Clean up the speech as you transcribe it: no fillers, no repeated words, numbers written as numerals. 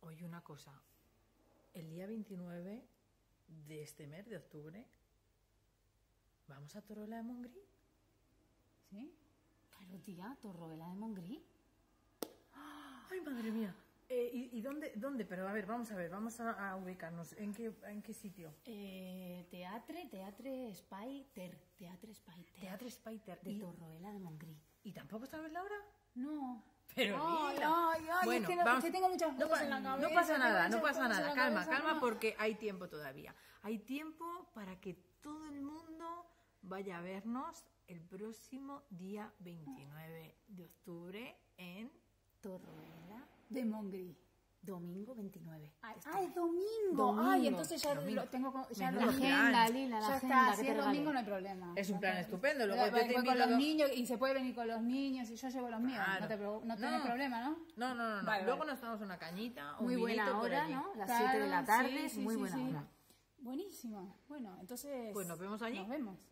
Oye, una cosa. El día 29 de este mes, de octubre, ¿vamos a Torroella de Montgrí? ¿Sí? Claro, tía, Torroella de Montgrí. ¡Ay, madre mía! ¿Y dónde? Pero a ver, vamos a ubicarnos. ¿En qué sitio? Teatre Spiter. Teatre Spiter. De Torroella de Montgrí. ¿Y tampoco sabes la hora? No. Pero ay, bueno, es que, vamos, que tengo muchas cosas en la cabeza. no pasa nada, no pasa nada. Calma, porque hay tiempo todavía. Hay tiempo para que todo el mundo vaya a vernos el próximo día 29 de octubre en Torroella de Montgrí. Domingo 29. Ay, domingo. Ay, entonces ya domingo. lo tengo ya Menudo la agenda, plan. Lila, la ya agenda. está, si es domingo no hay problema. Es un plan estupendo. Luego yo te voy invito con los niños y se puede venir con los niños y yo llevo los míos. Claro. No tenés problema, ¿no? No. Vale, Luego vale. nos tomamos una cañita, Muy un buena vinito por hora, allí. ¿no? Las 7 de la tarde, sí, muy sí, buena sí. hora. Buenísimo. Bueno, entonces... Pues nos vemos allí. Nos vemos.